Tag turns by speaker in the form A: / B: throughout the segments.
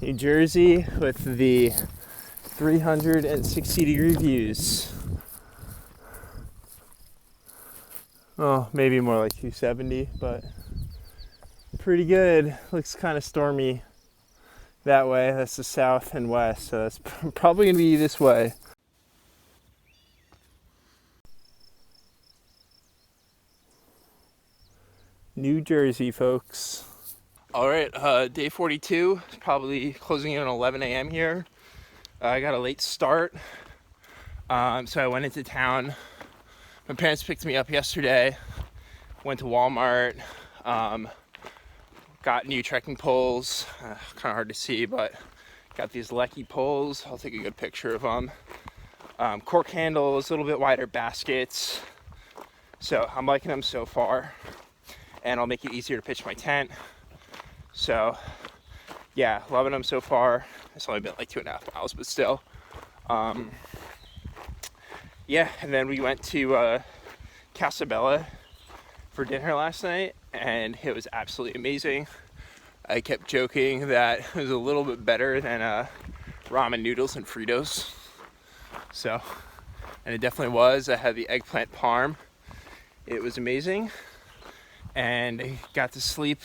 A: New Jersey with the 360-degree views. Oh, maybe more like 270, but pretty good. Looks kind of stormy that way. That's the south and west, so that's probably gonna be this way. New Jersey, folks. All right, day 42, probably closing in at 11 a.m. here. I got a late start, so I went into town. My parents picked me up yesterday, went to Walmart, got new trekking poles, kind of hard to see, but got these Lecky poles. I'll take a good picture of them. Cork handles, a little bit wider baskets. So I'm liking them so far, and I'll make it easier to pitch my tent. So yeah, loving them so far. It's only been like 2.5 miles, but still. Yeah, and then we went to Casabella for dinner last night, and it was absolutely amazing. I kept joking that it was a little bit better than ramen noodles and Fritos. So, and it definitely was. I had the eggplant parm. It was amazing. And I got to sleep,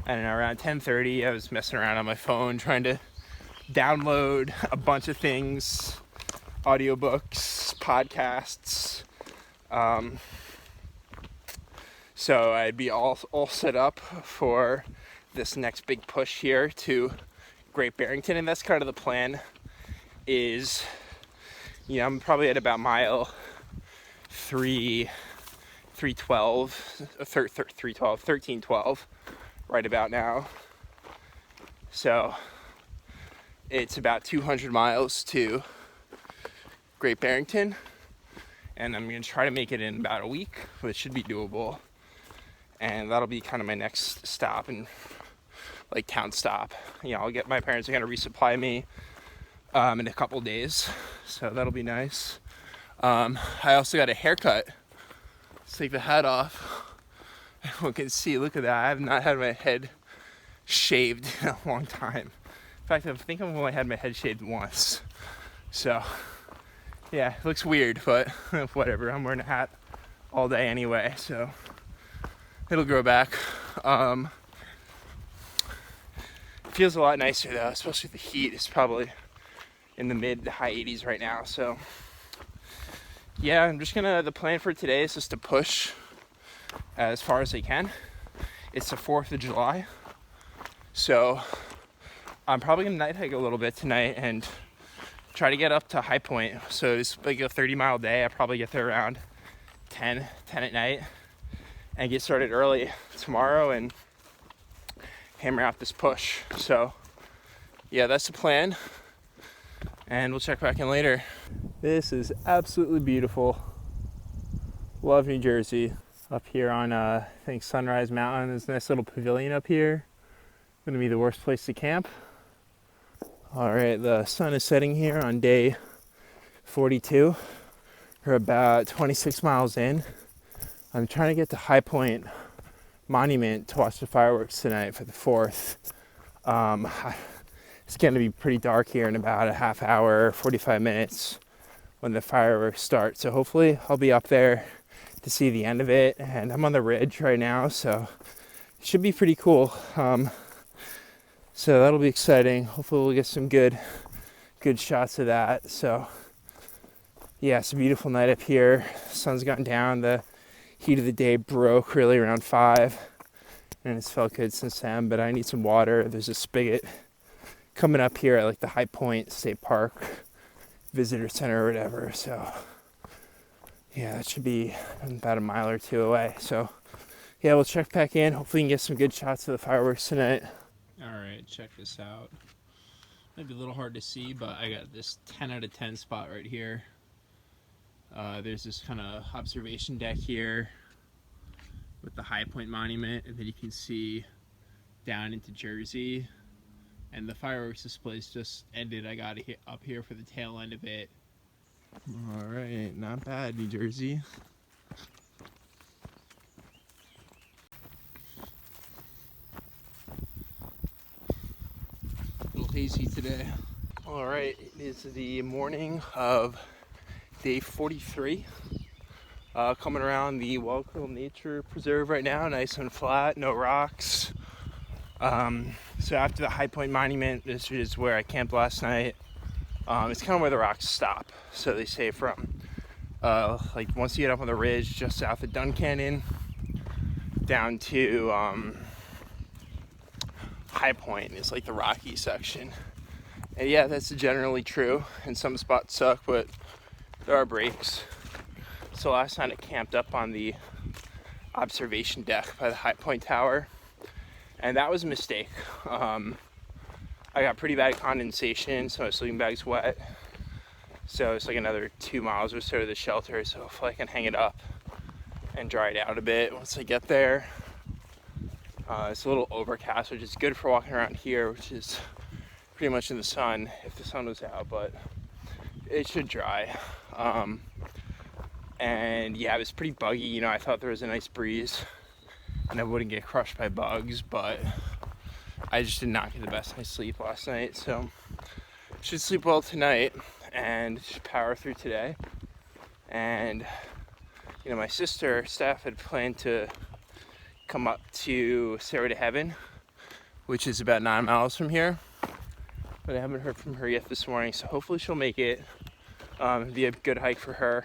A: and around 10:30 I was messing around on my phone trying to download a bunch of things, audiobooks, podcasts. So I'd be all set up for this next big push here to Great Barrington, and that's kind of the plan. Is, you know, I'm probably at about mile 1312 right about now. So it's about 200 miles to Great Barrington, and I'm going to try to make it in about a week, which should be doable. And that'll be kind of my next stop, and like town stop. You know, my parents are going to resupply me in a couple days, so that'll be nice. I also got a haircut. Let's take the hat off. Everyone can see, look at that. I have not had my head shaved in a long time. In fact, I think I've only had my head shaved once. So, yeah, it looks weird, but whatever. I'm wearing a hat all day anyway, so it'll grow back. It feels a lot nicer though, especially the heat is probably in the mid to high 80s right now. So, yeah, I'm just the plan for today is just to push as far as I can. It's the 4th of July. So I'm probably gonna night hike a little bit tonight and try to get up to High Point. So it's like a 30-mile day. I probably get there around 10 at night and get started early tomorrow and hammer out this push. So yeah, that's the plan, and we'll check back in later. This is absolutely beautiful. Love New Jersey. Up here on I think Sunrise Mountain, there's a nice little pavilion up here. Gonna be the worst place to camp. All right, the sun is setting here on day 42. We're about 26 miles in. I'm trying to get to High Point Monument to watch the fireworks tonight for the 4th. It's going to be pretty dark here in about a half hour, 45 minutes when the fireworks start. So hopefully I'll be up there to see the end of it. And I'm on the ridge right now, so it should be pretty cool. So that'll be exciting. Hopefully we'll get some good shots of that. So yeah, it's a beautiful night up here. Sun's gotten down. The heat of the day broke really around 5, and it's felt good since then, but I need some water. There's a spigot coming up here at like the High Point State Park Visitor Center or whatever. So yeah, that should be about a mile or two away. So yeah, we'll check back in. Hopefully we can get some good shots of the fireworks tonight. All right, check this out. Might be a little hard to see, but I got this 10 out of 10 spot right here. There's this kind of observation deck here with the High Point Monument, and then you can see down into Jersey. And the fireworks displays just ended. I got up here for the tail end of it. All right, not bad, New Jersey. Little hazy today. All right, it is the morning of day 43. Coming around the Wellcurl Nature Preserve right now, nice and flat, no rocks. So after the High Point Monument, this is where I camped last night. It's kind of where the rocks stop. So they say from like once you get up on the ridge just south of Dun Canyon down to High Point is like the rocky section. And yeah, that's generally true. And some spots suck, but there are breaks. So last night I camped up on the observation deck by the High Point Tower, and that was a mistake. I got pretty bad condensation, so my sleeping bag's wet. So it's like another 2 miles or so to the shelter, so hopefully I can hang it up and dry it out a bit once I get there. It's a little overcast, which is good for walking around here, which is pretty much in the sun if the sun was out, but it should dry. And yeah, it was pretty buggy. You know, I thought there was a nice breeze and I wouldn't get crushed by bugs, but I just did not get the best night's sleep last night. So should sleep well tonight and just power through today. And you know, my sister Steph had planned to come up to Stairway to Heaven, which is about 9 miles from here, but I haven't heard from her yet this morning, so hopefully she'll make it. It'd be a good hike for her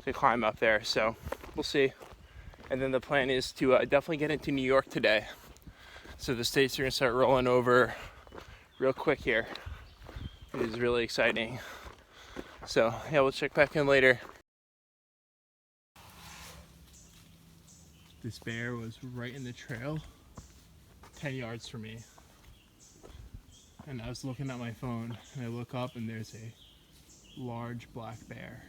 A: to climb up there, so we'll see. And then the plan is to definitely get into New York today. So the states are gonna start rolling over real quick here. It is really exciting. So yeah, we'll check back in later. This bear was right in the trail, 10 yards from me. And I was looking at my phone and I look up and there's a large black bear.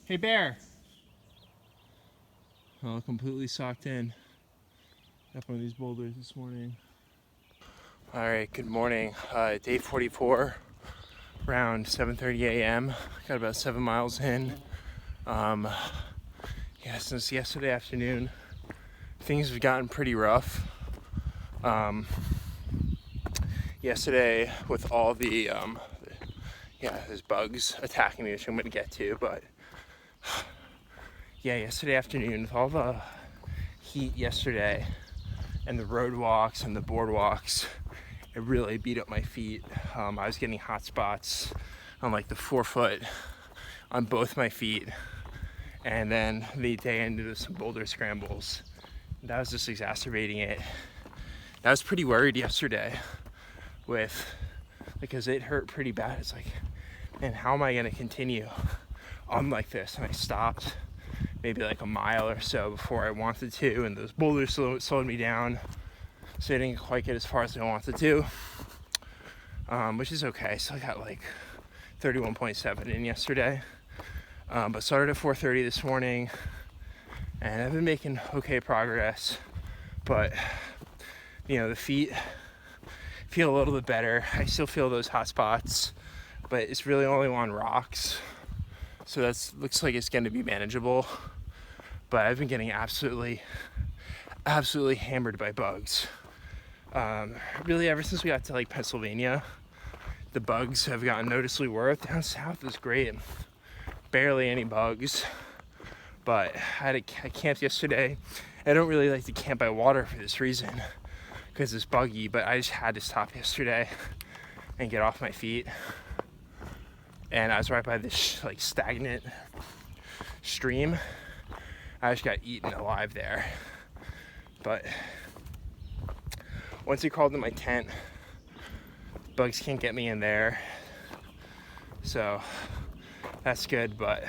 A: Hey bear! Well, completely socked in up one of these boulders this morning. Alright, good morning. Day 44, around 7:30 a.m. Got about 7 miles in. Yeah, since yesterday afternoon, things have gotten pretty rough. Yesterday, with all the, there's bugs attacking me, which I'm gonna get to, but yeah, yesterday afternoon, with all the heat yesterday, and the road walks and the boardwalks, it really beat up my feet. I was getting hot spots on like the forefoot on both my feet, and then the day ended with some boulder scrambles. That was just exacerbating it. I was pretty worried yesterday because it hurt pretty bad. It's like, man, how am I gonna continue on like this? And I stopped maybe like a mile or so before I wanted to, and those boulders slowed me down, so I didn't quite get as far as I wanted to, which is okay. So I got like 31.7 in yesterday, but started at 4:30 this morning, and I've been making okay progress, but you know, the feet feel a little bit better. I still feel those hot spots, but it's really only on rocks, so that looks like it's going to be manageable. But I've been getting absolutely hammered by bugs. Really, ever since we got to like Pennsylvania, the bugs have gotten noticeably worse. Down south is great, barely any bugs. But I camped yesterday. I don't really like to camp by water for this reason, because it's buggy, but I just had to stop yesterday and get off my feet. And I was right by this like stagnant stream. I just got eaten alive there. But once I crawled in my tent, bugs can't get me in there. So that's good, but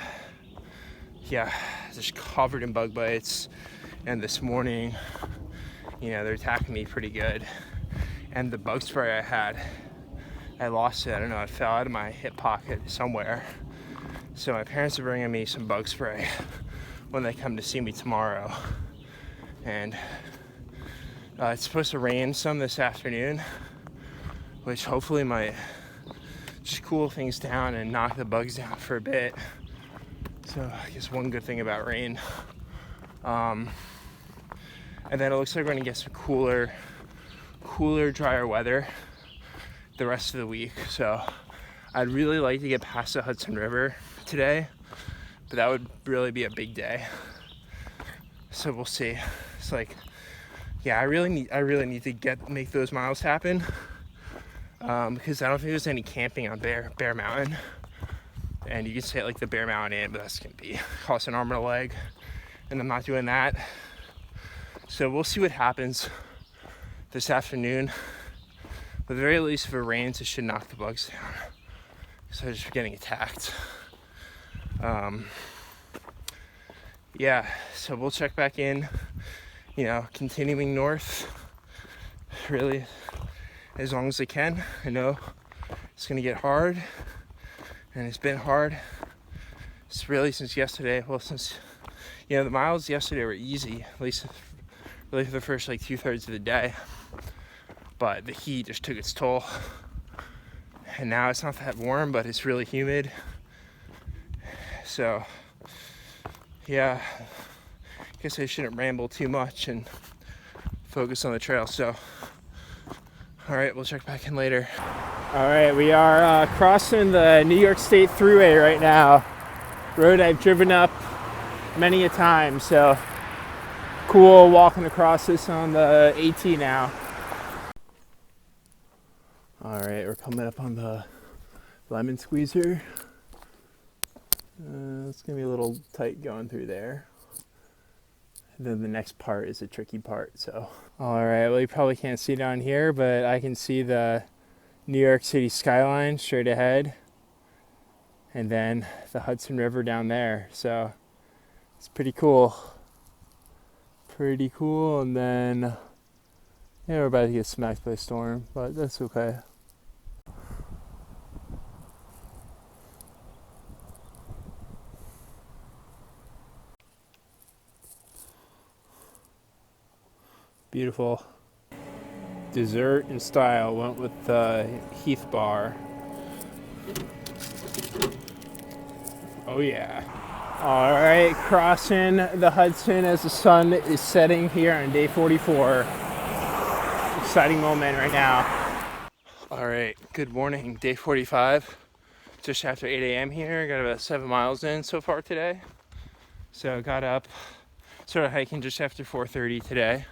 A: yeah, just covered in bug bites. And this morning, you know, they're attacking me pretty good. And the bug spray I had, I lost it. I don't know, it fell out of my hip pocket somewhere. So my parents are bringing me some bug spray when they come to see me tomorrow. And it's supposed to rain some this afternoon, which hopefully might just cool things down and knock the bugs down for a bit. So I guess one good thing about rain. And then it looks like we're gonna get some cooler, drier weather the rest of the week. So I'd really like to get past the Hudson River today, but that would really be a big day. So we'll see. It's like, yeah, I really need to make those miles happen, because I don't think there's any camping on Bear Mountain. And you can stay at like the Bear Mountain Inn, but that's gonna cost an arm and a leg, and I'm not doing that. So we'll see what happens this afternoon. But at the very least, if it rains, it should knock the bugs down, so just getting attacked. Yeah, so we'll check back in, continuing north, really, as long as I can. I know it's gonna get hard, and it's been hard. It's really since yesterday. Well, since, the miles yesterday were easy, at least really for the first like 2/3 of the day. But the heat just took its toll. And now it's not that warm, but it's really humid. So, yeah, I guess I shouldn't ramble too much and focus on the trail. So, all right, we'll check back in later. All right, we are crossing the New York State Thru-Hike right now. Road I've driven up many a time, so cool walking across this on the AT now. All right, we're coming up on the lemon squeezer. It's gonna be a little tight going through there. And then the next part is a tricky part, so. All right, well, you probably can't see down here, but I can see the New York City skyline straight ahead, and then the Hudson River down there. So it's pretty cool. And then, yeah, we're about to get smacked by a storm, but that's okay. Beautiful. Dessert and style went with the Heath bar. Oh yeah. All right, crossing the Hudson as the sun is setting here on day 44. Exciting moment right now. All right, good morning, day 45. Just after 8 a.m. here. Got about 7 miles in so far today. So got up, started hiking just after 4:30 today.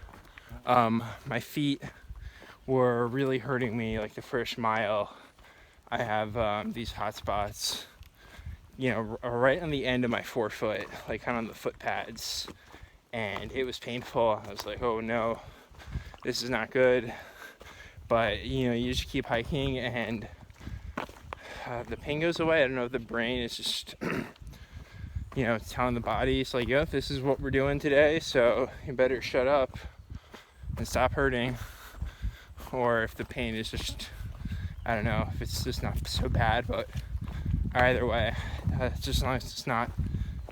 A: My feet were really hurting me like the first mile. I have these hot spots, right on the end of my forefoot, like kind of on the foot pads, and it was painful. I was like, oh no, this is not good. But you just keep hiking, and the pain goes away. I don't know if the brain is just telling the body, it's like, this is what we're doing today, so you better shut up and stop hurting. Or if the pain is just, I don't know, if it's just not so bad. But either way, just as long as it's not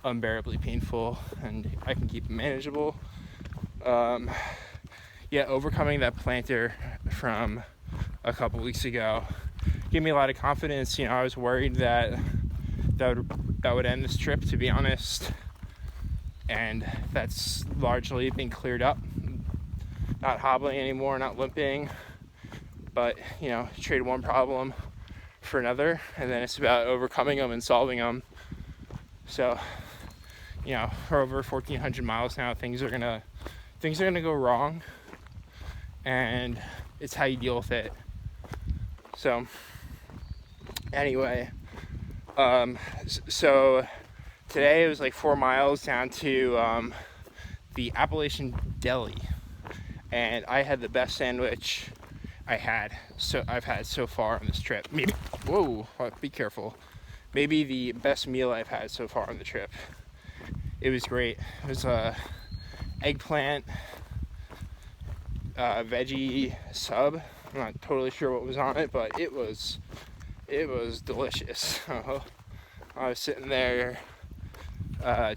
A: unbearably painful and I can keep it manageable. Overcoming that plantar from a couple weeks ago gave me a lot of confidence. I was worried that would end this trip, to be honest, and that's largely been cleared up. Not hobbling anymore, not limping, but trade one problem for another, and then it's about overcoming them and solving them. So for over 1,400 miles now, things are gonna go wrong, and it's how you deal with it. So anyway, so today it was like 4 miles down to the Appalachian Deli, and I had the best sandwich I've had so far on this trip. Maybe, whoa, be careful. Maybe the best meal I've had so far on the trip. It was great. It was a eggplant veggie sub. I'm not totally sure what was on it, but it was delicious. I was sitting there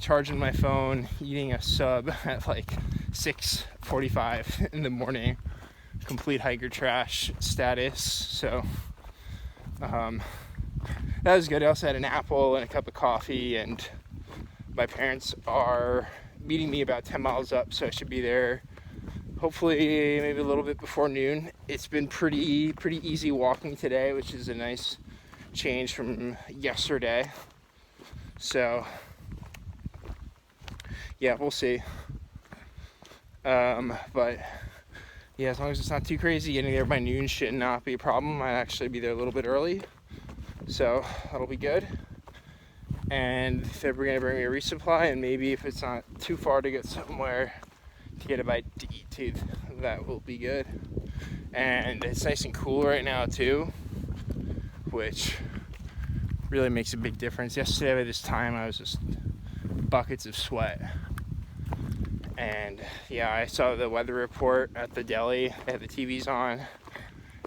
A: charging my phone, eating a sub at like 6:45 in the morning. Complete hiker trash status. So that was good. I also had an apple and a cup of coffee, and my parents are meeting me about 10 miles up, so I should be there hopefully maybe a little bit before noon. It's been pretty easy walking today, which is a nice change from yesterday. So yeah, we'll see. But yeah, as long as it's not too crazy, getting there by noon should not be a problem. I'd actually be there a little bit early, so that'll be good. And if they're gonna bring me a resupply, and maybe if it's not too far to get somewhere to get a bite to eat too, that will be good. And it's nice and cool right now too, which really makes a big difference. Yesterday by this time I was just buckets of sweat. And yeah, I saw the weather report at the deli. They had the TVs on,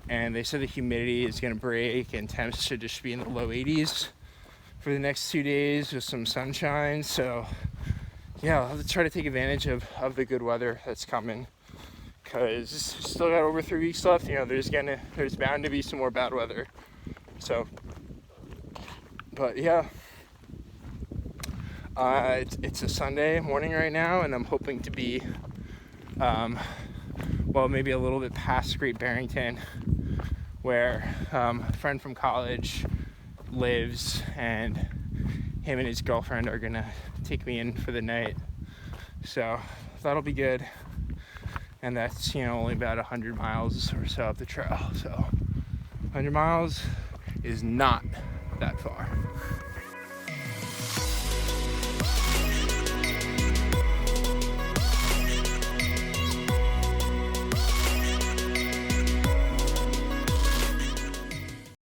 A: and they said the humidity is gonna break and temps should just be in the low 80s for the next 2 days with some sunshine. So yeah, I'll have to try to take advantage of the good weather that's coming, because still got over 3 weeks left. You know, there's bound to be some more bad weather. So, but yeah, it's a Sunday morning right now, and I'm hoping to be, well, maybe a little bit past Great Barrington, where a friend from college lives, and him and his girlfriend are gonna take me in for the night. So that'll be good. And that's, you know, only about 100 miles or so up the trail. So 100 miles is not that far.